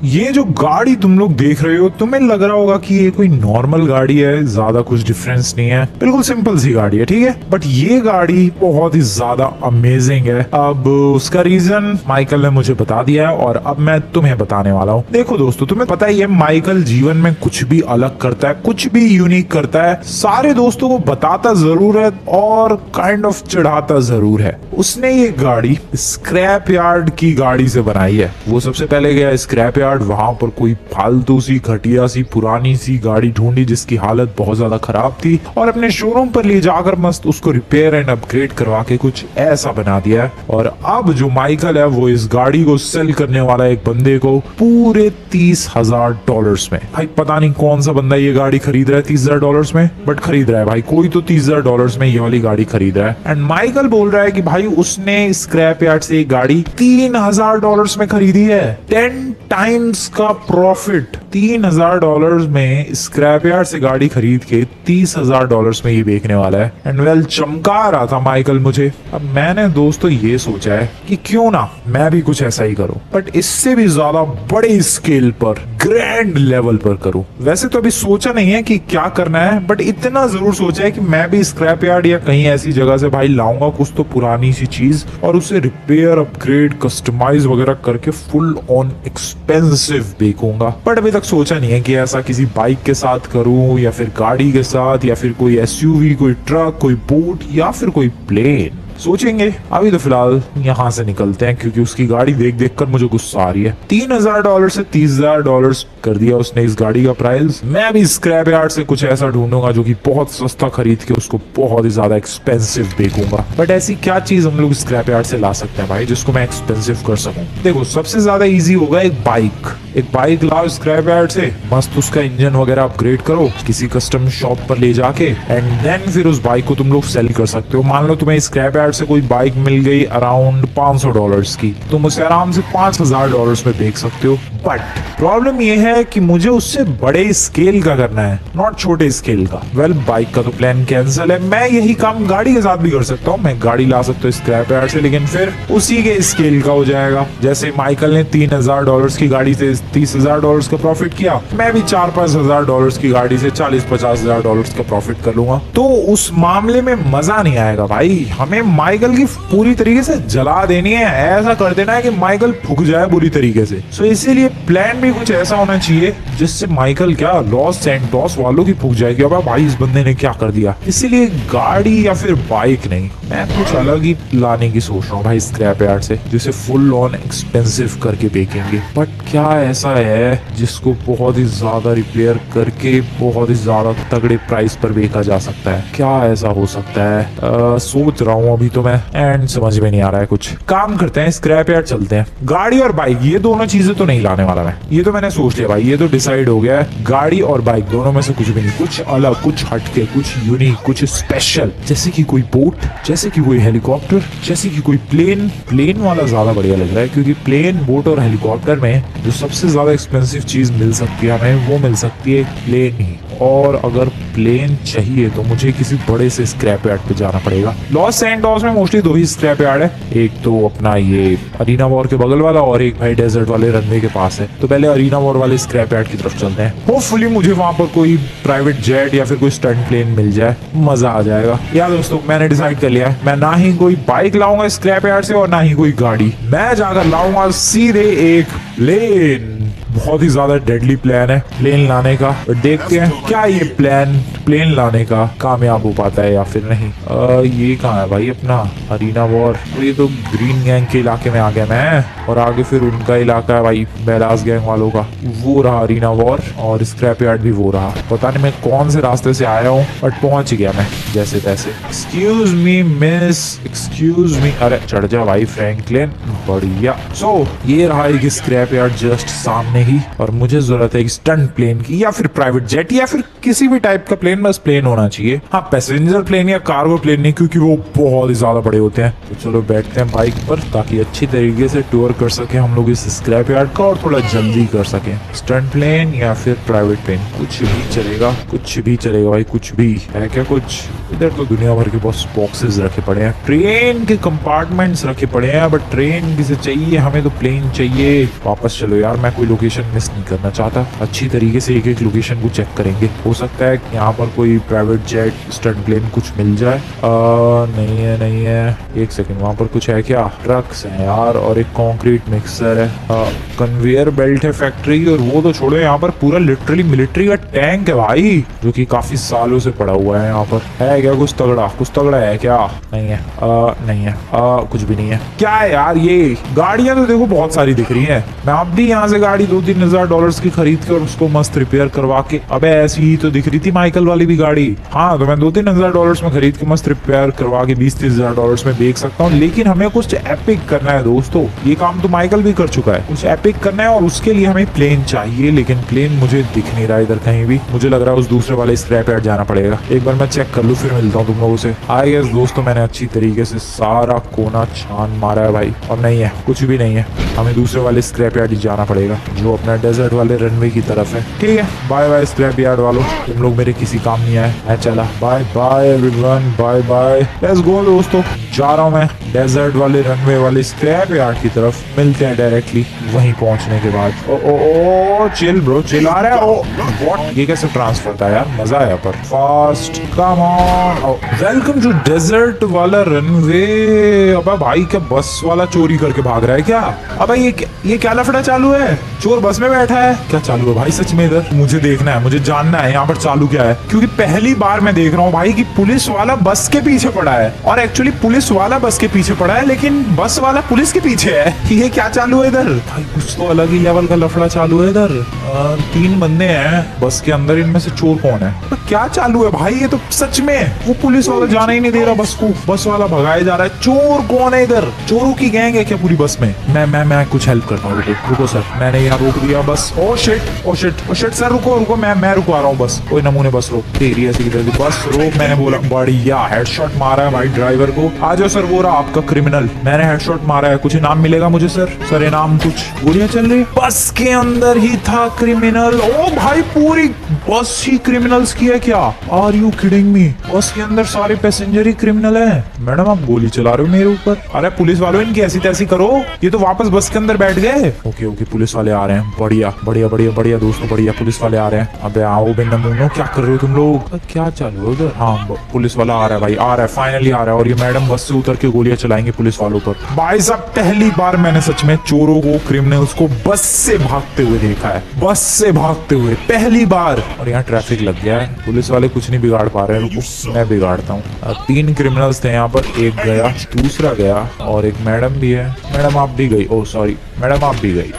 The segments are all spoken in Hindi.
ये जो गाड़ी तुम लोग देख रहे हो, तुम्हें लग रहा होगा कि ये कोई नॉर्मल गाड़ी है, ज्यादा कुछ डिफरेंस नहीं है, बिल्कुल सिंपल सी गाड़ी है, ठीक है। बट ये गाड़ी बहुत ही ज्यादा अमेजिंग है। अब उसका रीजन माइकल ने मुझे बता दिया है और अब मैं तुम्हें बताने वाला हूँ। देखो दोस्तों, तुम्हें पता ही है माइकल जीवन में कुछ भी अलग करता है, कुछ भी यूनिक करता है, सारे दोस्तों को बताता जरूर है और काइंड ऑफ चिढ़ाता जरूर है। उसने ये गाड़ी स्क्रैप यार्ड की गाड़ी से बनाई है। वो सबसे पहले गया स्क्रैप यार्ड, वहां पर कोई फालतू सी घटिया सी पुरानी सी गाड़ी ढूंढी जिसकी हालत बहुत ज्यादा खराब थी और अपने शोरूम पर ले जाकर मस्त उसको रिपेयर एंड अपग्रेड करवा के कुछ ऐसा बना दिया है। और अब जो माइकल है वो इस गाड़ी को सेल करने वाला है एक बंदे को पूरे $30,000 में। भाई पता नहीं कौन सा बंदा ये गाड़ी खरीद रहा है $30,000 में, बट खरीद रहा है भाई, कोई तो $30,000 में ये वाली गाड़ी खरीद रहा है। एंड माइकल बोल रहा है कि भाई उसने स्क्रैप यार्ड से एक गाड़ी $3,000 में खरीदी है। 10 टाइम्स का प्रॉफिट। $3,000 में स्क्रैप यार्ड से गाड़ी खरीद के $30,000 में ये बेचने वाला है। एंड वेल, चमका रहा था माइकल मुझे। अब मैंने दोस्तों ये सोचा है कि क्यों ना मैं भी कुछ ऐसा ही करूं, बट इससे भी ज्यादा बड़े स्केल पर, ग्रैंड लेवल पर करूं। वैसे तो अभी सोचा नहीं है कि क्या करना है, बट इतना जरूर सोचा है कि मैं भी स्क्रैप यार्ड या कहीं ऐसी जगह से भाई लाऊंगा कुछ तो पुरानी सी चीज और उसे रिपेयर, अपग्रेड, कस्टमाइज वगैरह करके फुल ऑन एक्सपेंसिव बेचूंगा। बट अभी तक सोचा नहीं है कि ऐसा किसी बाइक के साथ करूं या फिर गाड़ी के साथ या फिर कोई एसयूवी, कोई ट्रक, कोई बोट या फिर कोई प्लेन। सोचेंगे। अभी तो फिलहाल यहाँ से निकलते हैं क्योंकि उसकी गाड़ी देख देख कर मुझे गुस्सा आ रही है। $3,000 से $30,000 कर दिया उसने इस गाड़ी का प्राइस। मैं भी स्क्रैप यार्ड से कुछ ऐसा ढूंढूंगा जो कि बहुत सस्ता खरीद के उसको बहुत ही ज्यादा एक्सपेंसिव बेचूंगा। बट ऐसी क्या चीज हम लोग स्क्रैप यार्ड से ला सकते हैं भाई जिसको मैं एक्सपेंसिव कर सकूं? देखो, सबसे ज्यादा इजी होगा एक बाइक लाओ स्क्रैप यार्ड से, मस्त उसका इंजन वगैरह अपग्रेड करो किसी कस्टम शॉप पर ले जाके, एंड देन फिर उस बाइक को तुम लोग सेल कर सकते हो। मान लो तुम्हें स्क्रैप यार्ड से कोई बाइक मिल गई अराउंड $500 की, तुम उसे आराम से $5,000 में बेच सकते हो। बट प्रॉब्लम ये है कि मुझे उससे बड़े स्केल का करना है, नॉट छोटे स्केल का। वेल, बाइक का तो प्लान कैंसिल है। मैं यही काम गाड़ी के साथ भी कर सकता हूँ। मैं गाड़ी ला सकता हूँ स्क्रैप यार्ड से, लेकिन फिर उसी के स्केल का हो जाएगा। जैसे माइकल ने $3,000 की गाड़ी से $30,000 का प्रॉफिट किया, मैं भी $4-5,000 की गाड़ी से $40-50,000 का प्रॉफिट कर लूंगा। तो उस मामले में मजा नहीं आएगा भाई। हमें माइकल की पूरी तरीके से जला देनी है, ऐसा कर देना है कि माइकल फूक जाए बुरी तरीके से। सो इसीलिए प्लान भी कुछ ऐसा होना चाहिए जिससे माइकल क्या लॉस सैंटोस वालों की फूक जाएगी, अब भाई इस बंदे ने क्या कर दिया। इसीलिए गाड़ी या फिर बाइक नहीं, मैं कुछ अलग ही लाने की सोच रहा हूँ भाई स्क्रैप यार्ड से, जिसे फुल ऑन एक्सपेंसिव करके बेचेंगे। बट क्या ऐसा है जिसको बहुत ही ज्यादा रिपेयर करके बहुत ही ज्यादा तगड़े प्राइस पर बेचा जा सकता है? क्या ऐसा हो सकता है? सोच रहा हूँ अभी तो मैं, एंड समझ में नहीं आ रहा है कुछ। काम करते हैं, स्क्रैप यार्ड चलते हैं। गाड़ी और बाइक, ये दोनों चीजें तो नहीं लाने वाला मैं, ये तो मैंने सोच लिया भाई, ये तो डिसाइड हो गया है। गाड़ी और बाइक दोनों में से कुछ भी नहीं, कुछ अलग, कुछ हटके, कुछ यूनिक, कुछ स्पेशल, जैसे कि कोई बोट, जैसे कि कोई हेलीकॉप्टर, जैसे कि कोई प्लेन। प्लेन वाला ज्यादा बढ़िया लग रहा है क्योंकि प्लेन, बोट और हेलीकॉप्टर में जो सबसे ज्यादा एक्सपेंसिव चीज मिल सकती है हमें, वो मिल सकती है प्लेन ही। और अगर प्लेन चाहिए तो मुझे किसी बड़े से स्क्रैप यार्ड पे जाना पड़ेगा। लॉस सैंटोस में मोस्टली 2 ही स्क्रैप यार्ड है, एक तो अपना ये अरीना वॉर के बगल वाला और एक भाई डेजर्ट वाले रनवे के पास है। तो पहले अरीना वॉर वाले स्क्रैप यार्ड की तरफ चलते हैं। होपफुली मुझे वहां पर कोई प्राइवेट जेट या फिर कोई स्टंट प्लेन मिल जाए, मजा आ जाएगा। या दोस्तों, मैंने डिसाइड कर लिया है, मैं ना ही कोई बाइक लाऊंगा स्क्रैप यार्ड से और ना ही कोई गाड़ी, मैं जाकर लाऊंगा सीधे एक प्लेन। बहुत ही ज्यादा डेडली प्लान है प्लेन लाने का, और देखते हैं क्या ये प्लेन लाने का कामयाब हो पाता है या फिर नहीं। ये कहाँ है भाई अपना अरीना वॉर? तो ये तो ग्रीन गैंग के इलाके में आ गया मैं, और आगे फिर उनका इलाका है भाई बेलास गैंग वालों का। वो रहा अरीना वॉर और स्क्रैप यार्ड भी वो रहा। पता नहीं मैं कौन से रास्ते से आया हूँ, बट पहुंच गया मैं जैसे तैसे। Excuse me miss, excuse me. अरे चढ़ जा भाई फ्रैंकलिन, बढ़िया। सो ये रहा एक स्क्रैप यार्ड जस्ट सामने ही, और मुझे जरूरत है एक स्टंट प्लेन की या फिर प्राइवेट जेट या फिर किसी भी टाइप का प्लेन, बस प्लेन होना चाहिए। हाँ, पैसेंजर प्लेन या कार्गो प्लेन नहीं, क्योंकि वो बहुत ही ज्यादा बड़े होते हैं। तो चलो बैठते हैं बाइक पर ताकि अच्छी तरीके से टूर कवर कर सके हम लोग इस स्क्रैप यार्ड का और थोड़ा जल्दी कर सके। स्टंट प्लेन या फिर प्राइवेट प्लेन, कुछ भी चलेगा, कुछ भी चलेगा भाई, कुछ भी है क्या कुछ। इधर तो दुनिया भर के बस बॉक्सेस रखे पड़े हैं, ट्रेन के कंपार्टमेंट्स रखे पड़े हैं, बट ट्रेन किसे चाहिए, हमें तो प्लेन चाहिए। वापस चलो यार, मैं कोई लोकेशन मिस नहीं करना चाहता। अच्छी तरीके से एक एक लोकेशन को चेक करेंगे, हो सकता है यहाँ पर कोई प्राइवेट जेट स्टंट प्लेन कुछ मिल जाए। नहीं है, नहीं है। एक सेकंड, वहाँ पर कुछ है क्या? ट्रक्स हैं यार और एक कंक्रीट मिक्सर है। कन्वेयर बेल्ट है फैक्ट्री, और वो तो छोड़ो, यहाँ पर पूरा लिटरली मिलिट्री का टैंक है भाई, जो कि काफी सालों से पड़ा हुआ है। यहाँ पर है क्या कुछ तगड़ा? कुछ तगड़ा है क्या? नहीं है। नहीं है। कुछ भी नहीं है। क्या है यार ये? गाड़ियां तो देखो बहुत सारी दिख रही हैं। मैं अब भी यहाँ से गाड़ी $2-3 हज़ार की खरीद के और उसको मस्त रिपेयर करवा के, अबे ऐसी ही तो दिख रही थी माइकल वाली भी गाड़ी। हाँ, तो मैं $2-3 हज़ार में खरीद के मस्त रिपेयर करवा के $20-30 में बेच सकता हूँ। लेकिन हमें कुछ एपिक करना है दोस्तों, ये काम तो माइकल भी कर चुका है। कुछ एपिक करना है और उसके लिए हमें प्लेन चाहिए, लेकिन प्लेन मुझे दिख नहीं रहा इधर कहीं भी। मुझे लग रहा है उस दूसरे वाले स्क्रैप यार्ड जाना पड़ेगा। एक बार मैं चेक कर लूँ, फिर मिलता हूँ तुम लोगों से। आई गेस दोस्तों मैंने अच्छी तरीके से सारा कोना छान मारा है भाई, और नहीं है, कुछ भी नहीं है। हमें दूसरे वाले स्क्रैप यार्ड जाना पड़ेगा, जो अपना डेजर्ट वाले रनवे की तरफ है। ठीक है, बाय बाय स्क्रैप यार्ड वालों, तुम लोग मेरे किसी काम नहीं आए। मैं चला, bye bye everyone, bye bye, let's go दोस्तों। जा रहा हूँ मैं डेजर्ट वाले रनवे वाले स्क्रैप यार्ड की तरफ। मिलते हैं डायरेक्टली वहीं पहुंचने के बाद। ओ ओ ओ चिल ब्रो, चिल। आ रहा है। ओ व्हाट, ये कैसे ट्रांसफर था यार? मजा आया पर। Fast, come on, welcome to desert वाला रनवे। अबे भाई, क्या बस वाला चोरी करके भाग रहा है क्या? अबे ये क्या लफड़ा चालू है? चोर बस में बैठा है क्या? चालू है भाई सच में इधर? मुझे देखना है, मुझे जानना है यहाँ पर चालू क्या है, क्योंकि पहली बार मैं देख रहा हूँ भाई कि पुलिस वाला बस के पीछे पड़ा है। और एक्चुअली पुलिस वाला बस के पीछे पड़ा है, लेकिन बस वाला पुलिस के पीछे है। ये क्या चालू है इधर भाई? कुछ तो अलग ही लेवल का लफड़ा चालू है इधर। 3 बंदे हैं बस के अंदर, इनमें से चोर कौन है? तो क्या चालू है भाई? ये तो सच में वो पुलिस वाला जाना ही नहीं दे रहा बस को, बस वाला भगाया जा रहा है। चोर कौन है इधर? चोरों की गैंग है क्या पूरी बस में? मैं कुछ हेल्प करता हूँ। रुको सर, मैंने यहाँ रोक दिया बस। Oh shit, oh shit, oh shit sir, रुको रुको, मैं रुकवा रहा हूँ बस। कोई नमूने बस रोक, तेरी ऐसी बस रोक, मैंने बोला। बढ़िया हेडशॉट मारा है भाई ड्राइवर को। आ जाओ सर, वो रहा आपका क्रिमिनल। मैंने हेडशॉट मारा है, कुछ इनाम मिलेगा मुझे सर? सर इनाम कुछ? गोलियां चल रही, बस के अंदर ही था क्रिमिनल। ओ भाई, पूरी बस ही क्रिमिनल्स की है क्या? Are you kidding me? Bus के अंदर सारे पैसेंजर ही क्रिमिनल है। मैडम आप गोली चला रहे हो मेरे ऊपर। अरे पुलिस वालों, इनकी ऐसी तैसी करो, ये तो वापस बस के अंदर बैठ गए। ओके ओके, पुलिस वाले आ रहे हैं। बढ़िया बढ़िया बढ़िया बढ़िया दोस्तों, बढ़िया, पुलिस वाले आ रहे हैं। अबे आओ बे नमूनो, क्या कर रहे हो तुम लोग? क्या चालू है उधर? हाँ, पुलिस वाला आ रहा है भाई, आ रहा है, फाइनली आ रहा है। और ये मैडम बस से उतर के गोलियां चलाएंगे पुलिस वालों पर। भाई साहब, पहली बार मैंने सच में चोरों को, क्रिमिनल्स को बस से भागते हुए देखा है, बस से भागते हुए पहली बार। और यहाँ ट्रैफिक लग गया है, पुलिस वाले कुछ नहीं बिगाड़ पा रहे हैं। रुको मैं बिगाड़ता हूँ। 3 क्रिमिनल्स थे यहाँ पर, एक गया, दूसरा गया, और एक मैडम भी है। मैडम आप भी गई? ओह सॉरी मैडम, आप भी गई।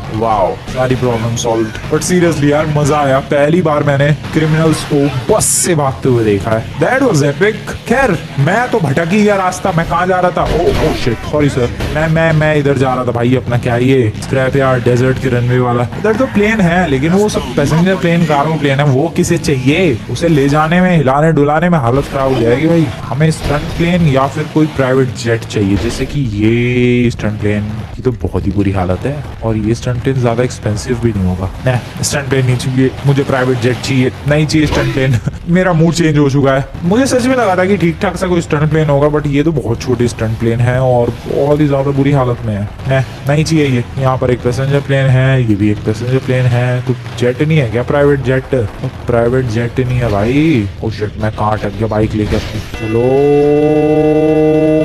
वाओ, सारी प्रॉब्लम सॉल्व। बट सीरियसली यार, मजा आया। पहली बार मैंने क्रिमिनल्स को बस से भागते हुए देखा है। That was epic. खैर, मैं तो भटक ही गया रास्ता। मैं कहाँ जा रहा था? Oh shit, sorry sir. मैं इधर जा रहा था भाई, अपना क्या ये स्क्रैप यार्ड डेजर्ट के रनवे वाला। इधर तो प्लेन है, लेकिन वो सब पैसेंजर प्लेन, कार्गो प्लेन है। वो किसे चाहिए? उसे ले जाने में, हिलाने डुलाने में हालत खराब हो जाएगी भाई। हमें स्टंट प्लेन या फिर कोई प्राइवेट जेट चाहिए, जैसे कि ये स्टंट प्लेन की तो बहुत ही बुरी हालत है, और ये स्टंट प्लेन ज्यादा एक्सपेंसिव भी नहीं होगा। नहीं, स्टंट प्लेन नहीं चाहिए मुझे, प्राइवेट जेट चाहिए। नहीं चाहिए स्टंट प्लेन। मेरा मूड चेंज हो चुका है। मुझे सच में लगा था कि ठीक ठाक सा कोई स्टंट प्लेन होगा, बट ये तो बहुत छोटी स्टंट प्लेन है और बहुत ही ज्यादा बुरी हालत में है। नहीं चाहिए ये। यहाँ पर एक पैसेंजर प्लेन है, ये भी एक पैसेंजर प्लेन है। कुछ जेट नहीं है क्या? Private jet? प्राइवेट जेट नहीं है भाई। ओ शिट, मैं कहाँ अटक गया बाइक लेकर? चलो,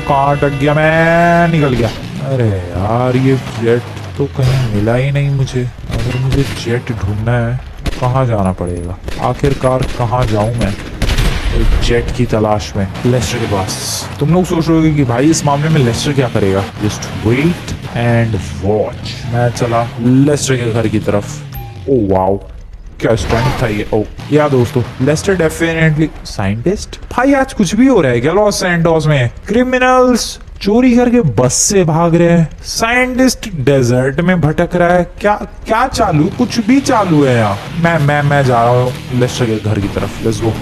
कहाँ अटक गया मैं? निकल गया। अरे यार, ये जेट तो कहीं मिला ही नहीं मुझे। अगर मुझे जेट ढूंढना है, कहाँ जाना पड़ेगा? आखिरकार कहाँ जाऊं मैं जेट की तलाश में? लेस्टर के पास। तुम लोग सोच रहे होगे कि भाई इस मामले में लेस्टर क्या करेगा? Just wait and watch. मैं चला लेस्टर के घर की तरफ। ओ वाओ, क्या स्टंट था ये। ओ या दोस्तों, लेस्टर डेफिनेटली साइंटिस्ट। भाई आज कुछ भी हो रहा है क्या लॉस सैंटोस में? क्रिमिनल्स, चोरी करके बस से भाग रहे हैं, साइंटिस्ट डेजर्ट में भटक रहा है, क्या क्या चालू, कुछ भी चालू है यहाँ। मैं जा रहा हूँ लेस्टर के घर की तरफ। Let's go.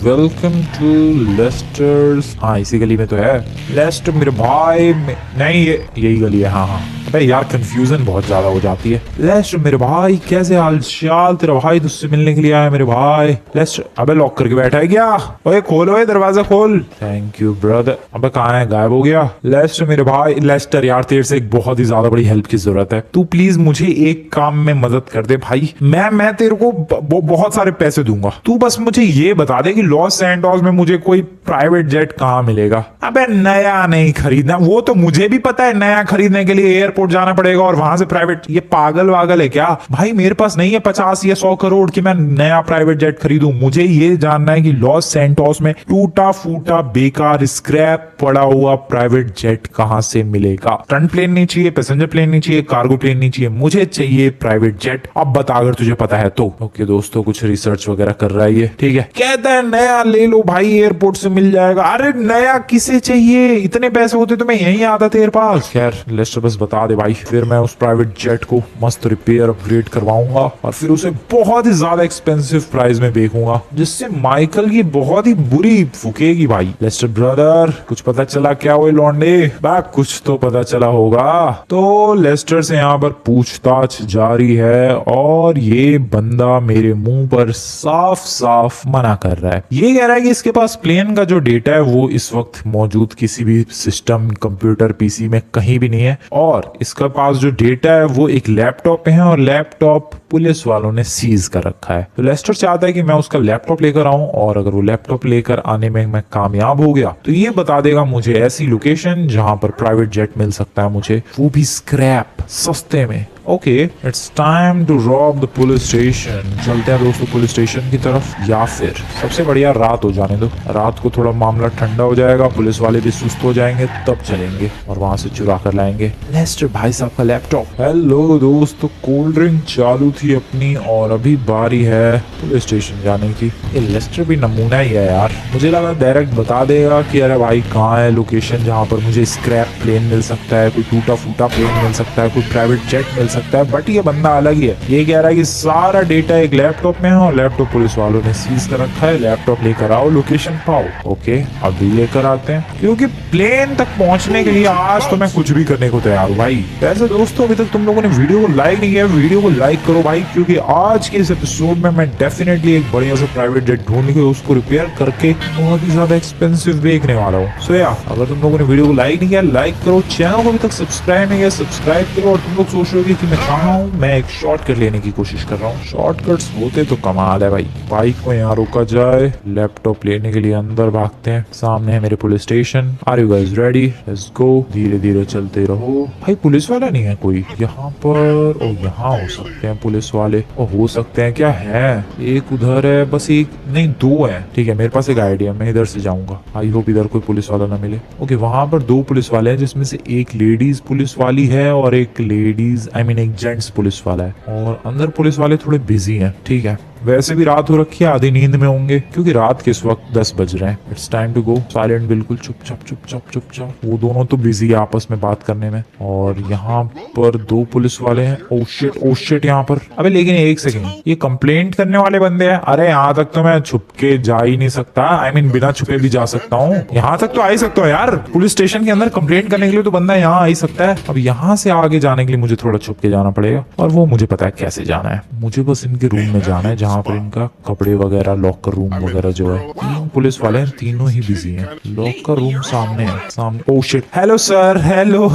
Welcome to Lester's. हाँ इसी गली में तो है लेस्टर मेरे भाई। नहीं ये यही गली है। हाँ हाँ अबे यार कंफ्यूजन बहुत ज्यादा हो जाती है। लेस्टर मेरे भाई कैसे हाल चाल, तेरा भाई तुझसे मिलने के लिए आया मेरे भाई। लेस्टर अबे लॉक करके बैठा है क्या? ओए खोलो ये दरवाजा खोल। Thank you brother. अबे कहाँ है, गायब हो गया? लेस्टर मेरे भाई। लेस्टर यार तेरे से एक बहुत ही ज्यादा बड़ी हेल्प की जरूरत है, तू प्लीज मुझे एक काम में मदद कर दे भाई। मैं तेरे को बहुत सारे पैसे दूंगा, तू बस मुझे ये बता दे कि लॉस सैंटोस में मुझे कोई प्राइवेट जेट कहाँ मिलेगा। अबे नया नहीं खरीदना, वो तो मुझे भी पता है, नया खरीदने के लिए एयरपोर्ट जाना पड़ेगा और वहां से प्राइवेट। ये पागल वागल है क्या भाई? मेरे पास नहीं है 50 या 100 करोड़ कि मैं नया प्राइवेट जेट खरीदूं। मुझे ये जानना है कि लॉस सैंटोस में टूटा फूटा बेकार स्क्रैप पड़ा हुआ प्राइवेट जेट कहां से मिलेगा। फ्रंट प्लेन नहीं चाहिए, पैसेंजर प्लेन नहीं चाहिए, कार्गो प्लेन नहीं चाहिए, मुझे चाहिए प्राइवेट जेट। अब बता अगर तुझे पता है तो। ओके दोस्तों कुछ रिसर्च वगैरह कर रहा है ये, ठीक है। कहता है नया ले लो भाई, एयरपोर्ट से मिल जाएगा। अरे नया किसे चाहिए, इतने पैसे होते तो मैं यहीं आता तेरे पास। खैर लेस्टर बस बता दे भाई, फिर मैं उस प्राइवेट जेट को मस्त रिपेयर अपग्रेड करवाऊंगा और फिर उसे बहुत ही ज्यादा एक्सपेंसिव प्राइस में बेचूंगा, जिससे माइकल की बहुत ही बुरी फूकेगी भाई। लेस्टर ब्रदर कुछ पता चला क्या हुए लौंडे? कुछ तो पता चला होगा। तो लेस्टर से यहाँ पर पूछताछ जारी है और ये बंदा मेरे मुंह पर साफ साफ मना कर रहा है। ये कह रहा है कि इसके पास प्लेन का जो डेटा है वो इस वक्त मौजूद किसी भी सिस्टम, कंप्यूटर, पीसी में कहीं भी नहीं है, और इसका पास जो डेटा है वो एक लैपटॉप पे है और लैपटॉप पुलिस वालों ने सीज कर रखा है। तो लेस्टर चाहता है कि मैं उसका लैपटॉप लेकर आऊं और अगर वो लैपटॉप लेकर आने में मैं कामयाब हो गया तो ये बता देगा मुझे ऐसी लोकेशन जहां पर प्राइवेट जेट मिल सकता है मुझे, वो भी स्क्रैप सस्ते में। Okay it's time to rob the police station. चलते हैं दोस्तों पुलिस स्टेशन की तरफ, या फिर सबसे बढ़िया रात हो जाने दो, रात को थोड़ा मामला ठंडा हो जाएगा, पुलिस वाले भी सुस्त हो जाएंगे, तब चलेंगे और वहां से चुरा कर लाएंगे लेस्टर भाई साहब का लैपटॉप। हेलो दोस्तों, कोल्ड ड्रिंक चालू थी अपनी और अभी बारी है पुलिस स्टेशन जाने की। ये लेस्टर भी नमूना ही है यार, मुझे लगा डायरेक्ट बता देगा कि अरे भाई कहाँ है लोकेशन जहाँ पर मुझे स्क्रैप प्लेन मिल सकता है, कोई टूटा फूटा प्लेन मिल सकता है, कोई प्राइवेट जेट मिल सकता है। बट ये बंदा अलग ही है, ये कह रहा है कि सारा डेटा एक लैपटॉप में है और लैपटॉप पुलिस वालों ने सीज कर रखा है, लैपटॉप लेकर आओ, लोकेशन पाओ। ओके अभी लेकर आते हैं, क्योंकि प्लेन तक पहुंचने के लिए आज तो मैं कुछ भी करने को तैयार हूँ भाई। वैसे दोस्तों अभी तक तुम लोगों ने वीडियो को लाइक नहीं किया, वीडियो को लाइक करो भाई, क्योंकि आज के इस एपिसोड में मैं डेफिनेटली एक बढ़िया सा प्राइवेट जेट ढूंढ के उसको रिपेयर करके बहुत ही ज्यादा एक्सपेंसिव बेचने वाला हूँ। सो या अगर तुम लोगों ने वीडियो को लाइक नहीं किया, लाइक करो, चैनल को अभी तक सब्सक्राइब नहीं किया, सब्सक्राइब करो। और तुम लोग सोच रहे हो कि मैं कहाँ हूँ, मैं एक शॉर्टकट लेने की कोशिश कर रहा हूँ। शॉर्टकट्स होते तो कमाल है भाई। बाइक को यहाँ रोका जाए, लैपटॉप लेने के लिए अंदर भागते हैं, सामने है मेरे police station. Are you guys ready? Let's go. धीरे धीरे चलते रहो भाई, पुलिस वाला नहीं है कोई यहाँ पर। ओ यहाँ हो सकते हैं पुलिस वाले, ओ हो सकते हैं, क्या है? एक उधर है, बस एक नहीं दो है। ठीक है मेरे पास एक आइडिया, मैं इधर से जाऊंगा, आई होप इधर कोई पुलिस वाला ना मिले। ओके वहां पर दो पुलिस वाले हैं, जिसमें से एक लेडीज पुलिस वाली है और एक लेडीज एक जेंट्स पुलिस वाला है, और अंदर पुलिस वाले थोड़े बिजी हैं। ठीक है वैसे भी रात हो रखी है, आधी नींद में होंगे, क्योंकि रात के इस वक्त 10 बज रहे हैं। It's time to go. Silent बिल्कुल, चुपचाप चुपचाप चुपचाप। वो दोनों तो बिजी है आपस में बात करने में, और यहाँ पर दो पुलिस वाले हैं। ओ शिट यहाँ पर। अबे लेकिन एक सेकंड, ये कंप्लेंट करने वाले बंदे हैं। अरे यहाँ तक तो मैं छुप के जा ही नहीं सकता, बिना छुपे भी जा सकता हूँ। यहाँ तक तो आ ही सकता हूँ यार, पुलिस स्टेशन के अंदर कंप्लेंट करने के लिए तो बंदा यहाँ आ ही सकता है। अब यहाँ से आगे जाने के लिए मुझे थोड़ा छुप के जाना पड़ेगा, और वो मुझे पता है कैसे जाना है। मुझे बस इनके रूम में जाना है, जहाँ पर इनका कपड़े वगैरह, लॉकर रूम वगैरह जो है। तीन पुलिस वाले हैं, तीनों ही बिजी हैं। लॉकर रूम सामने है, सामने। Oh shit, hello sir, hello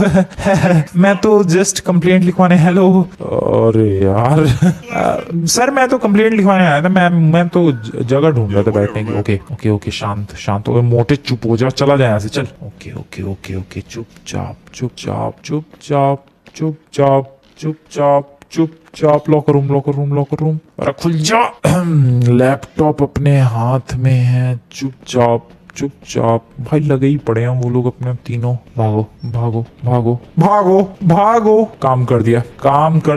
मैं तो जस्ट कंप्लेंट लिखवाने। हेलो। अरे यार सर मैं तो कंप्लेंट लिखवाने आया था, मैं तो जगह ढूंढ रहा था बैठने की। ओके ओके ओके, शांत शांत हो, मोटे चुप हो जा, चला जाए यहाँ से, चल। ओके ओके ओके ओके, चुपचाप चुपचाप चुपचाप चुपचाप चुपचाप चुपचाप। Locker room locker room locker room. अरे खुल जा। लैपटॉप अपने हाथ में है, चुपचाप चुपचाप भाई लगे ही पड़े हैं वो लोग अपने तीनों। भागो भागो भागो भागो भागो। काम कर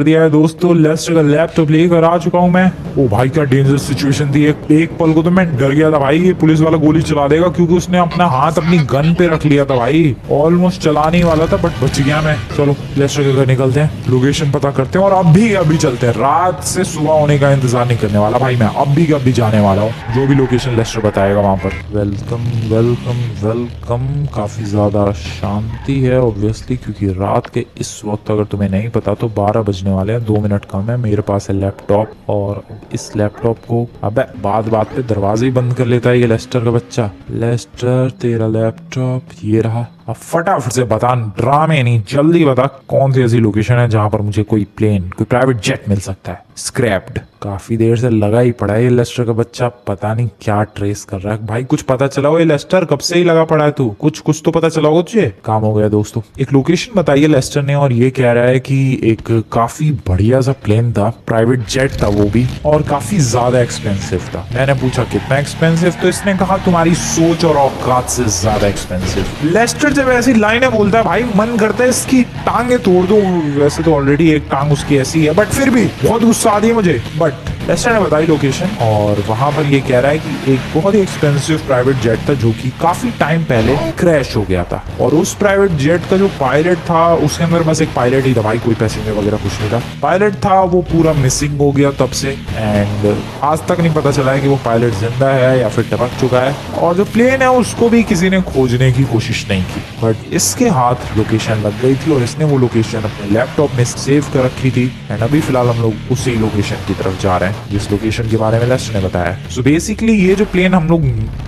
दिया है दोस्तों। लेस्टर का लैपटॉप लेकर आ चुका हूँ मैं। ओ भाई क्या डेंजर सिचुएशन थी। एक पल को तो मैं डर गया था भाई ये पुलिस वाला गोली चला देगा, क्योंकि उसने अपना हाथ अपनी गन पे रख लिया था भाई। ऑलमोस्ट चलाने ही वाला था बट बच गया मैं। चलो लेस्टर के घर निकलते हैं, लोकेशन पता करते हैं और अभी चलते हैं। रात से सुबह होने का इंतजार नहीं करने वाला भाई मैं, अभी जाने वाला हूँ जो भी लोकेशन लेस्टर बताएगा वहां पर। Welcome welcome welcome. काफी ज्यादा शांति है ऑब्वियसली, क्योंकि रात के इस वक्त अगर तुम्हें नहीं पता तो 12 बजने वाले हैं, 2 मिनट कम है। मेरे पास है लैपटॉप और इस लैपटॉप को अबे बात पे दरवाजे ही बंद कर लेता है ये लेस्टर का बच्चा। लेस्टर तेरा लैपटॉप ये रहा। अब फटाफट से बता, ड्रामे नहीं, जल्दी बता कौन सी ऐसी लोकेशन है जहां पर मुझे कोई प्लेन, कोई प्राइवेट जेट मिल सकता है। स्क्रैप्ड। काफी देर से लगा ही पड़ा है ये लेस्टर का बच्चा, पता नहीं क्या ट्रेस कर रहा है भाई। कुछ पता चला हो ये लेस्टर, कब से ही लगा पड़ा है तू? कुछ तो पता चला होगा तुझे। काम हो गया दोस्तों। एक लोकेशन बताइए लेस्टर ने और ये कह रहा है कि एक काफी बढ़िया सा प्लेन था, प्राइवेट जेट था वो भी, और काफी ज्यादा एक्सपेंसिव था। मैंने पूछा कितना एक्सपेंसिव, तो इसने कहा तुम्हारी सोच और औकात से ज्यादा एक्सपेंसिव। लेस्टर जब ऐसी लाइनें बोलता है भाई मन करता है इसकी टांगे तोड़ दो। वैसे तो ऑलरेडी एक टांग उसकी ऐसी है बट फिर भी बहुत गुस्सा आ रही है मुझे। बट लेस्टर ने बताई लोकेशन और वहां पर ये कह रहा है कि एक बहुत ही एक्सपेंसिव प्राइवेट जेट था जो कि काफी टाइम पहले क्रैश हो गया था, और उस प्राइवेट जेट का जो पायलट था उसके अंदर बस एक पायलट ही था भाई, कोई पैसेंजर वगैरह कुछ नहीं था। पायलट था वो पूरा मिसिंग हो गया तब से, एंड आज तक नहीं पता चला है कि वो पायलट जिंदा है या फिर टपक चुका है। और जो प्लेन है उसको भी किसी ने खोजने की कोशिश नहीं की, बट इसके हाथ लोकेशन लग गई थी और इसने वो लोकेशन अपने लैपटॉप में सेव कर रखी थी। एंड अभी फिलहाल हम लोग उसी लोकेशन की तरफ जा रहे हैं जिस लोकेशन के बारे में लेस्टर ने बताया। सो बेसिकली ये जो प्लेन हम लोग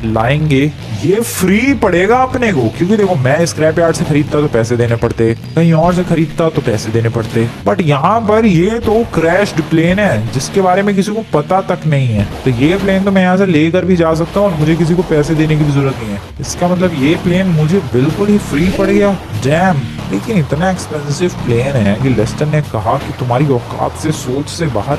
लाएंगे ये फ्री पड़ेगा अपने को, क्योंकि देखो मैं स्क्रैप यार्ड से खरीदता तो पैसे देने पड़ते, कहीं और से खरीदता तो पैसे देने पड़ते, बट यहाँ पर ये तो क्रैश्ड प्लेन है जिसके बारे में किसी को पता तक नहीं है। तो ये प्लेन तो मैं यहाँ से लेकर भी जा सकता हूँ और मुझे किसी को पैसे देने की भी जरूरत नहीं है। इसका मतलब ये प्लेन मुझे बिल्कुल ही फ्री पड़ गया। डैम। लेकिन इतना एक्सपेंसिव प्लेन है कि लेस्टर ने कहा कि तुम्हारी औकात से सोच से बाहर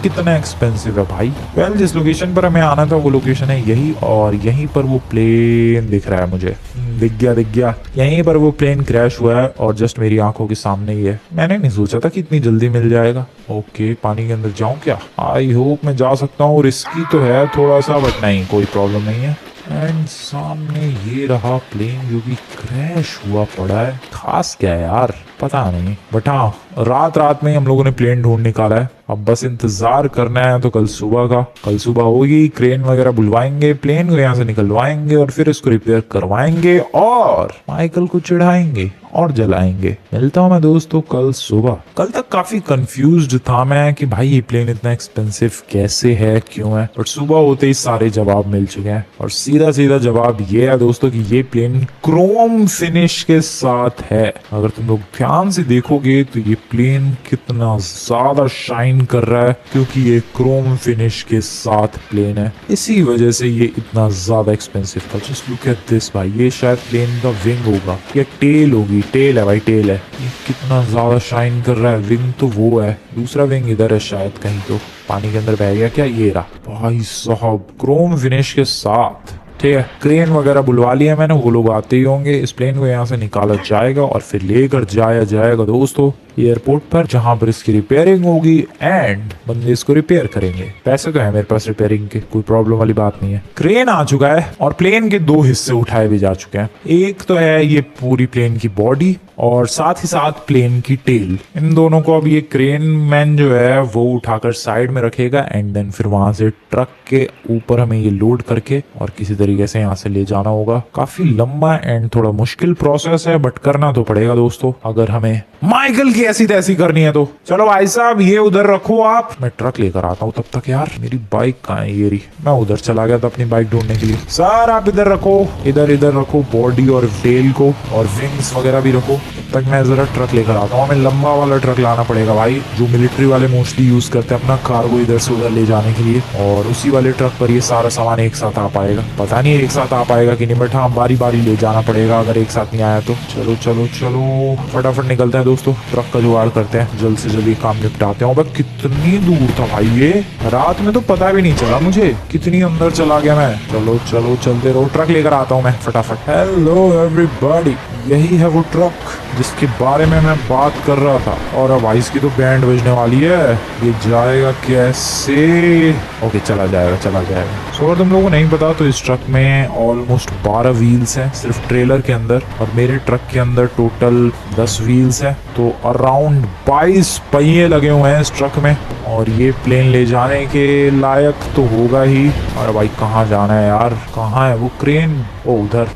कितना एक्सपेंसिव है भाई। वेल जिस लोकेशन पर हमें आना था वो लोकेशन है यही, और यहीं पर वो प्लेन दिख रहा है मुझे। दिख गया यहीं पर वो प्लेन क्रैश हुआ है और जस्ट मेरी आंखों के सामने ही है। मैंने नहीं सोचा था कि इतनी जल्दी मिल जाएगा। ओके पानी के अंदर जाऊं क्या? आई होप मैं जा सकता हूँ। रिस्की तो है थोड़ा सा बट नहीं, कोई प्रॉब्लम नहीं है। एंड सामने ये रहा प्लेन जो कि क्रैश हुआ पड़ा है। खास क्या है यार पता नहीं, बट हाँ रात में हम लोगों ने प्लेन ढूंढ निकाला है। अब बस इंतजार करना है तो कल सुबह होगी, क्रेन वगैरह बुलवाएंगे, प्लेन को यहाँ से निकलवाएंगे और फिर इसको रिपेयर करवाएंगे और माइकल को चिढ़ाएंगे और जलाएंगे। मिलता हूँ मैं दोस्तों कल सुबह। कल तक काफी कंफ्यूज्ड था मैं कि भाई ये प्लेन इतना एक्सपेंसिव कैसे है, क्यों है, बट सुबह होते ही सारे जवाब मिल चुके हैं और सीधा जवाब ये है दोस्तों कि ये प्लेन क्रोम फिनिश के साथ है। अगर तुम लोग ध्यान से देखोगे तो ये प्लेन कितना ज्यादा शाइन कर रहा है क्योंकि ये क्रोम फिनिश के साथ प्लेन है, इसी वजह से ये इतना ज्यादा एक्सपेंसिव था। जस्ट लुक एट दिस भाई, ये शायद प्लेन का विंग होगा या टेल होगी। टेल है भाई, टेल है। ये कितना ज्यादा शाइन कर रहा है। विंग तो वो है, दूसरा विंग इधर है शायद कहीं, तो पानी के अंदर बह गया क्या? ये रहा भाई साहब क्रोम फिनिश के साथ। ठीक है क्रेन वगैरह बुलवा लिया मैंने, वो लोग आते ही होंगे। इस प्लेन को यहाँ से निकाला जाएगा और फिर लेकर जाया जाएगा दोस्तों एयरपोर्ट पर, जहां पर इसकी रिपेयरिंग होगी एंड बंदे इसको रिपेयर करेंगे। पैसे तो है मेरे पास रिपेयरिंग के, कोई प्रॉब्लम वाली बात नहीं है। क्रेन आ चुका है और प्लेन के 2 हिस्से उठाए भी जा चुके हैं। एक तो है ये पूरी प्लेन की बॉडी और साथ ही साथ प्लेन की टेल। इन दोनों को अब ये क्रेन मैन जो है वो उठाकर साइड में रखेगा एंड देन फिर वहां से ट्रक के ऊपर हमें ये लोड करके और किसी तरीके से यहाँ से ले जाना होगा। काफी लंबा एंड थोड़ा मुश्किल प्रोसेस है बट करना तो पड़ेगा दोस्तों अगर हमें माइकल की ऐसी तैसी करनी है तो। चलो भाई साहब ये उधर रखो आप, मैं ट्रक लेकर आता हूँ तब तक। यार मेरी बाइक कहाँ है? ये रही। मैं उधर चला गया था अपनी बाइक ढूंढने के लिए। सर आप इधर रखो, इधर रखो बॉडी और टेल को, और विंग्स वगैरह भी रखो। तब तक मैं जरा ट्रक लेकर आता हूँ। हमें लंबा वाला ट्रक लाना पड़ेगा भाई, जो मिलिट्री वाले मोस्टली यूज करते हैं अपना कार्गो इधर से उधर ले जाने के लिए, और उसी वाले ट्रक पर ये सारा सामान एक साथ आ पाएगा। पता नहीं एक साथ आ पाएगा कि नहीं, बट हाँ बारी बारी ले जाना पड़ेगा अगर एक साथ नहीं आया तो। चलो फटाफट निकलते हैं दोस्तों, ट्रक का जुगाड़ करते हैं, जल्द से जल्द ये काम निपटाते हैं। अब कितनी दूर था भाई ये, रात में तो पता भी नहीं चला मुझे कितनी अंदर चला गया मैं। चलो चलो चलते रहो, ट्रक लेकर आता हूँ मैं फटाफट। हेलो एवरीबॉडी, यही है वो ट्रक जिसके बारे में मैं बात कर रहा था। और अब इसकी तो बैंड बजने वाली है, ये जाएगा कैसे? ओके चला जाएगा चला जाएगा। सो अगर तुम लोगों को नहीं पता तो इस ट्रक में ऑलमोस्ट 12 व्हील्स हैं सिर्फ ट्रेलर के अंदर, और मेरे ट्रक के अंदर टोटल 10 व्हील्स हैं, तो अराउंड 22 पहिए लगे हुए हैं इस ट्रक में। और ये प्लेन ले जाने के लायक तो होगा ही। अरे भाई कहाँ जाना है यार, कहाँ है वो क्रेन? ओ उधर।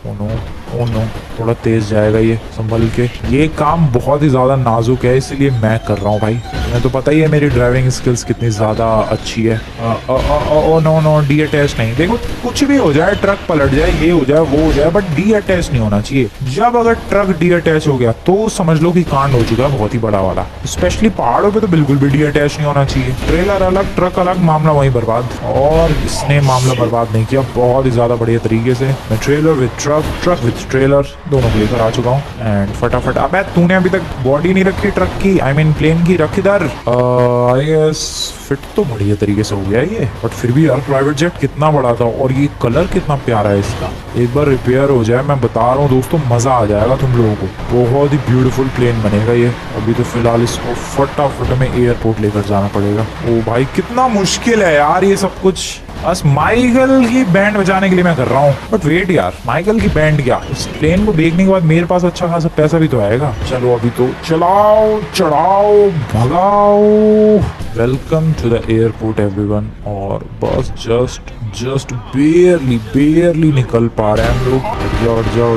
ओ नो, थोड़ा तेज जाएगा ये, संभल के। ये काम बहुत ही ज्यादा नाजुक है, इसलिए मैं कर रहा हूँ भाई। तुम्हें तो पता ही है मेरी ड्राइविंग स्किल्स कितनी ज्यादा अच्छी है। ओ नो, डी अटैच नहीं। देखो कुछ भी हो जाए, ट्रक पलट जाए, ये हो जाए वो हो जाए, बट डी अटैच नहीं होना चाहिए। जब अगर ट्रक डी अटैच हो गया तो समझ लो कि कांड हो चुका है बहुत ही बड़ा वाला। स्पेशली पहाड़ों पे तो बिल्कुल भी डी अटैच नहीं होना चाहिए। ट्रेलर अलग ट्रक अलग, मामला वहीं बर्बाद। और इसने मामला बर्बाद नहीं किया, बहुत ही ज्यादा बढ़िया तरीके से। मैं trailer with truck, truck with trailer दोनों को लेकर आ चुका हूँ। एंड फटाफट, अबे तूने अभी तक बॉडी नहीं रखी ट्रक की, आई मीन प्लेन की, रख इधर। आई गेस फिट तो बढ़िया तरीके से हो गया ये, बट फिर भी यार प्राइवेट जेट कितना बड़ा था, और ये कलर कितना प्यारा है इसका। एक बार रिपेयर हो जाए, मैं बता रहा हूँ दोस्तों, मजा आ जाएगा तुम लोगों को। बहुत ही ब्यूटीफुल प्लेन बनेगा ये। अभी तो फिलहाल इसको फटाफट में एयरपोर्ट लेकर जाना पड़ेगा। ओ भाई कितना मुश्किल है यार ये सब कुछ। बस माइकल की बैंड बजाने के लिए मैं कर रहा हूँ, बट वेट यार, माइकल की बैंड क्या, इस प्लेन को देखने के बाद मेरे पास अच्छा खासा पैसा भी तो आएगा। चलो अभी तो चलाओ चढ़ाओ भगाओ। Welcome to the airport everyone. और बस जस्ट बेयरली निकल पा रहे हैं हम लोग।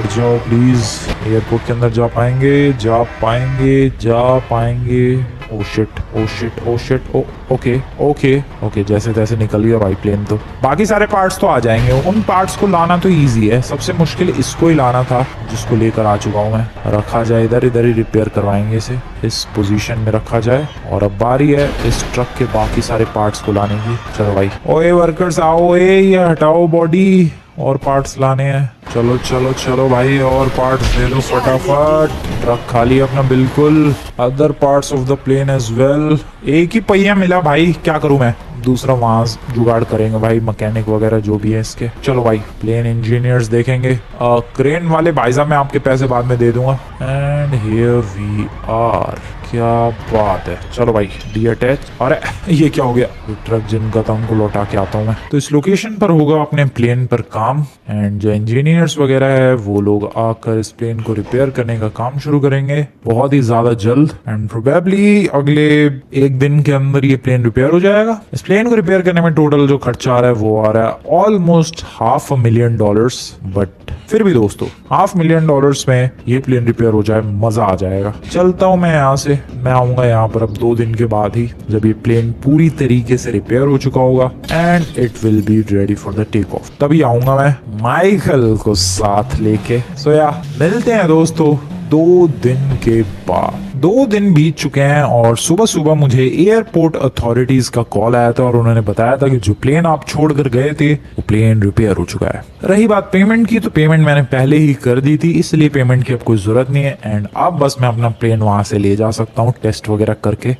जाओ प्लीज, एयरपोर्ट के अंदर जा पाएंगे। ओ शिट, ओके, जैसे तैसे निकल गया भाई प्लेन। तो बाकी सारे पार्ट्स तो आ जाएंगे, उन पार्ट्स को लाना तो इजी है। सबसे मुश्किल इसको ही लाना था, जिसको लेकर आ चुका हूँ मैं। रखा जाए इधर ही रिपेयर करवाएंगे इसे, इस पोजीशन में रखा जाए। और अब बारी है इस ट्रक के बाकी सारे पार्ट्स को लाने की। चलो भाई, ओए वर्कर्स आओ, ये हटाओ बॉडी, और पार्ट्स लाने हैं। चलो भाई, और पार्ट्स दे दो फटाफट। ट्रक खाली अपना बिल्कुल। Other parts of the plane as well. एक ही पहिया मिला भाई, क्या करूं मैं? दूसरा वहां जुगाड़ करेंगे भाई, मैकेनिक वगैरह जो भी है इसके। चलो भाई, प्लेन इंजीनियर्स देखेंगे। क्रेन वाले भाई साहब मैं आपके पैसे बाद में दे दूंगा। And here we are. क्या बात है। चलो भाई, डी अटैच। अरे ये क्या हो गया? ट्रक जिनका था उनको लौटा के आता हूँ मैं। तो इस लोकेशन पर होगा अपने प्लेन पर काम, एंड जो इंजीनियर्स वगैरह है वो लोग आकर इस प्लेन को रिपेयर करने का काम शुरू करेंगे बहुत ही ज्यादा जल्द। एंड प्रोबेबली अगले एक दिन के अंदर ये प्लेन रिपेयर हो जाएगा। इस प्लेन को रिपेयर करने में टोटल जो खर्चा आ रहा है वो आ रहा है ऑलमोस्ट $500,000। बट फिर भी दोस्तों, $500,000 में ये प्लेन रिपेयर हो जाए, मजा आ जाएगा। चलता हूँ मैं यहाँ से। मैं आऊंगा यहाँ पर अब 2 दिन के बाद ही, जब ये प्लेन पूरी तरीके से रिपेयर हो चुका होगा and it will be ready for the take off. तभी आऊंगा मैं माइकल को साथ लेके। सो या मिलते हैं दोस्तों 2 दिन के बाद। 2 दिन बीत चुके हैं और सुबह मुझे एयरपोर्ट अथॉरिटीज का कॉल आया था और उन्होंने बताया था कि जो प्लेन आप छोड़कर गए थे वो प्लेन रिपेयर हो चुका है। रही बात पेमेंट की, तो पेमेंट मैंने पहले ही कर दी थी, इसलिए पेमेंट की अब कोई जरूरत नहीं है। एंड अब बस मैं अपना प्लेन वहां से ले जा सकता हूँ टेस्ट वगैरह करके।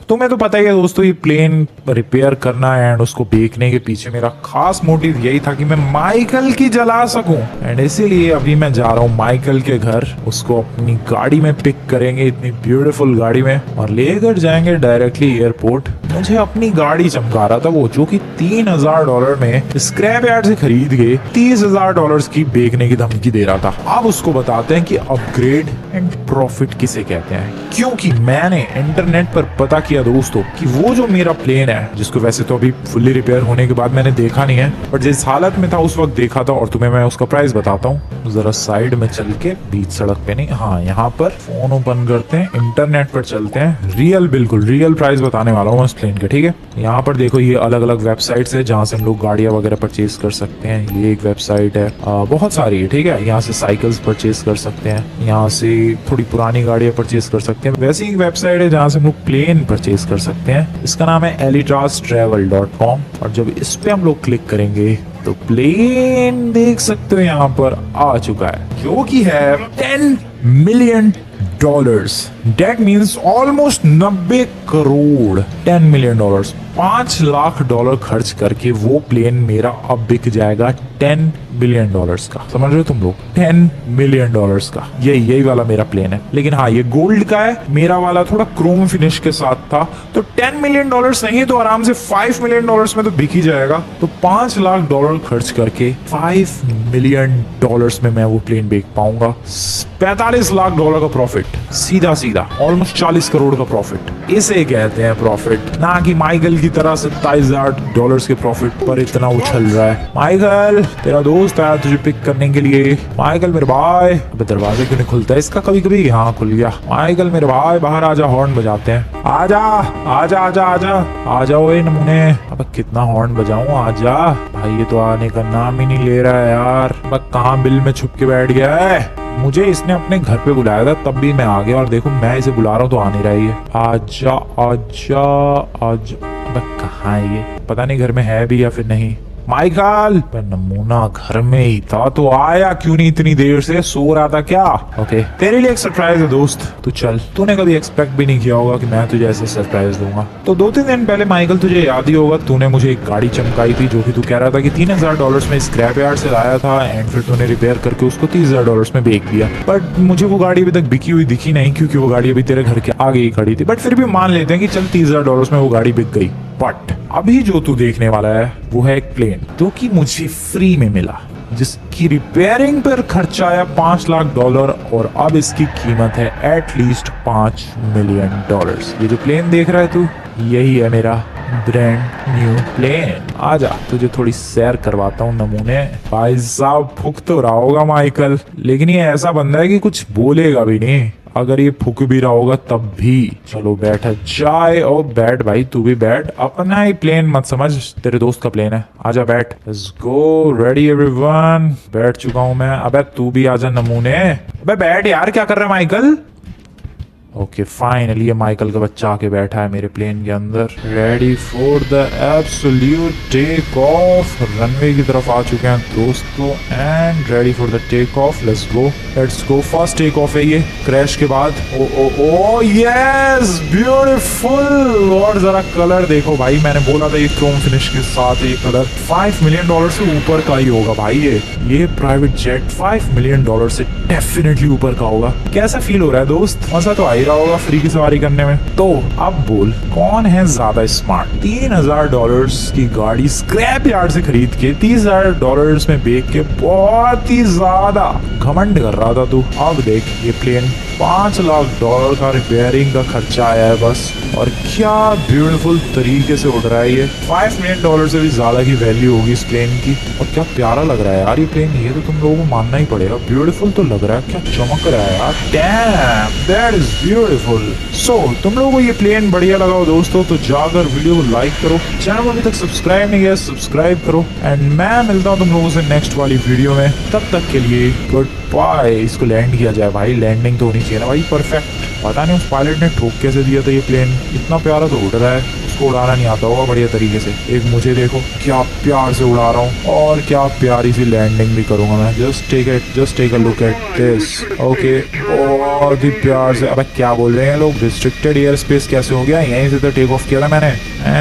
तुम्हें तो पता ही है दोस्तों, ये प्लेन रिपेयर करना एंड उसको बेचने के पीछे मेरा खास मोटिव यही था कि मैं माइकल की जला सकूं। एंड इसीलिए अभी मैं जा रहा हूँ माइकल के घर, उसको अपनी गाड़ी में पिक करेंगे, इतनी ब्यूटीफुल गाड़ी में, और लेकर जाएंगे डायरेक्टली एयरपोर्ट। मुझे अपनी गाड़ी चमका रहा था वो, जो कि $3,000 में स्क्रैप यार्ड से खरीद के $30,000 की बेचने की धमकी दे रहा था। अब उसको बताते हैं कि अपग्रेड एंड प्रॉफिट किसे कहते हैं। क्योंकि मैंने इंटरनेट पर पता किया दोस्तों कि वो जो मेरा प्लेन है, जिसको वैसे तो अभी फुल्ली रिपेयर होने के बाद मैंने देखा नहीं है, बट जिस हालत में था उस वक्त देखा था, और तुम्हें मैं उसका प्राइस बताता हूँ। जरा साइड में चल के, बीच सड़क पे नहीं, हाँ यहाँ पर फोन ओपन करते हैं, इंटरनेट पर चलते हैं, बिल्कुल रियल प्राइस बताने वाला हूँ इस प्लेन के। ठीक है, यहाँ पर देखो ये अलग अलग वेबसाइट्स है जहाँ से हम लोग गाड़ियाँ वगैरह परचेज कर सकते हैं। ये एक वेबसाइट है, बहुत सारी है। ठीक है, यहाँ से साइकिल्स परचेज कर सकते हैं, यहाँ से थोड़ी पुरानी गाड़ियाँ परचेज कर सकते हैं। वैसे ही एक वेबसाइट है जहाँ से हम लोग प्लेन परचेज कर सकते हैं, इसका नाम है elitrastravel.com। और जब इस पे हम लोग क्लिक करेंगे तो प्लेन देख सकते हो यहाँ पर आ चुका है, जो कि है $10 million। Dollars. That means almost 90 crore. $10 million, $5 lakh खर्च करके वो प्लेन मेरा अब बिक जाएगा $10 मिलियन का। समझ रहे हो तुम लोग? $10 मिलियन का यही वाला मेरा प्लेन है। लेकिन हाँ, ये गोल्ड का है, मेरा वाला थोड़ा क्रोम फिनिश के साथ था। तो $10 मिलियन नहीं तो आराम से $5 मिलियन में तो बिक ही जाएगा। तो $5 लाख खर्च करके $5 मिलियन में मैं वो प्लेन बेच पाऊंगा। $45 लाख का प्रॉफिट, सीधा सीधा ऑलमोस्ट 40 करोड़ का प्रॉफिट। इसे कहते हैं प्रॉफिट, ना कि माइकल की तरह $27,000 के प्रॉफिट पर इतना उछल रहा है। माइकल तेरा दोस्त आया तुझे पिक करने के लिए। माइकल मेरे भाई, अबे दरवाजा क्यों नहीं खुलता है इसका? कभी कभी हाँ खुल गया। माइकल मेरे भाई बाहर आजा, हॉर्न बजाते हैं। आजा आजा आजा आजा आजा ओए नमूने। अब कितना हॉर्न बजाऊं? आजा भाई, ये तो आने का नाम ही नहीं ले रहा है यार। अब कहाँ बिल में छुप के बैठ गया है? मुझे इसने अपने घर पे बुलाया था, तब भी मैं आ गया और देखो मैं इसे बुला रहा हूँ तो आ नहीं रही है। आजा आजा आजा। अब कहाँ है ये? पता नहीं घर में है भी या फिर नहीं। माइकल, नमूना घर में ही था तो आया क्यों नहीं इतनी देर से? सो रहा था क्या? ओके, तेरे लिए एक सरप्राइज है दोस्त। तू चल, तूने कभी एक्सपेक्ट भी नहीं किया होगा कि मैं तुझे ऐसे सरप्राइज दूंगा। तो 2-3 दिन पहले माइकल, तुझे याद ही होगा, तूने मुझे एक गाड़ी चमकाई थी जो कि तू कह रहा था कि $3,000 में स्क्रैप यार्ड से लाया था एंड फिर तूने रिपेयर करके उसको $30,000 में बेच दिया। बट मुझे वो गाड़ी अभी तक बिकी हुई दिखी नहीं, क्योंकि वो गाड़ी अभी तेरे घर के आगे ही खड़ी थी। बट फिर भी मान लेते हैं कि चल $30,000 में वो गाड़ी बिक गई। बट अभी जो तू देखने वाला है वो है एक प्लेन जो कि मुझे फ्री में मिला, जिसकी रिपेयरिंग पर खर्चा आया $5 लाख और अब इसकी कीमत है एटलीस्ट $5 मिलियन। ये जो प्लेन देख रहा है तू, यही है मेरा ब्रांड न्यू प्लेन। आजा तुझे थोड़ी सैर करवाता हूँ नमूने। भाई साहब फुक तो रहा होगा माइकल, लेकिन ये ऐसा बंदा है कि कुछ बोलेगा भी नहीं। अगर ये फूक भी रहा होगा तब भी। चलो बैठ जाए। और बैठ भाई, तू भी बैठ। अपना ही प्लेन मत समझ, तेरे दोस्त का प्लेन है। आजा बैठ। Let's go, ready everyone. बैठ चुका हूं मैं। अबे तू भी आजा नमूने। अबे बैठ यार, क्या कर रहा है माइकल? ओके फाइनली ये माइकल का बच्चा आके बैठा है मेरे प्लेन के अंदर। Ready for the absolute take off. Runway की तरफ आ चुके हैं दोस्तों and ready for the take off. Let's go. First take off है ये क्रैश के बाद। Oh oh oh yes, beautiful. और जरा कलर देखो भाई, मैंने बोला था ये क्रोम फिनिश के साथ ये कलर $5 मिलियन से ऊपर का ही होगा भाई। ये प्राइवेट जेट $5 मिलियन से डेफिनेटली ऊपर का होगा। कैसा फील हो रहा है दोस्त? मजा तो आ ही रहा होगा फ्री की सवारी करने में। तो अब बोल, कौन है ज्यादा स्मार्ट? $3,000 की गाड़ी स्क्रैप यार्ड से खरीद के $30,000 में बेच के बहुत ही ज्यादा घमंड कर रहा था तू। अब देख ये प्लेन $5 लाख का रिपेयरिंग का खर्चा आया है बस, और क्या ब्यूटीफुल तरीके से उड़ रहा है ये। $5 मिलियन से भी ज्यादा की वैल्यू होगी इस प्लेन की। और क्या प्यारा लग रहा है यार ये प्लेन, ये तो तुम लोगों को मानना ही पड़ेगा। ब्यूटीफुल तो लग रहा है, क्या चमक रहा है यार। Damn, that is beautiful. So तुम लोगों को ये प्लेन बढ़िया लगा हो दोस्तों तो जाकर वीडियो को लाइक करो, चैनल को अभी तक सब्सक्राइब नहीं किया सब्सक्राइब करो, एंड मैं मिलता हूँ तुम लोगों से नेक्स्ट वाली वीडियो में। तब तक के लिए गुड बाय। इसको लैंड किया जाए भाई, लैंडिंग तो होनी चाहिए ना भाई परफेक्ट। पता नहीं उस पायलट ने ठोक कैसे दिया था ये प्लेन, इतना प्यारा तो उड़ रहा है, उसको उड़ाना नहीं आता होगा बढ़िया तरीके से। एक मुझे देखो क्या प्यार से उड़ा रहा हूँ, और क्या प्यारी सी लैंडिंग भी करूंगा मैं। Just take a look at this. Okay, बहुत ही प्यार से। अब क्या बोल रहे हैं लोग, रिस्ट्रिक्टेड एयर स्पेस कैसे हो गया? यहीं से तो टेक ऑफ किया था मैंने।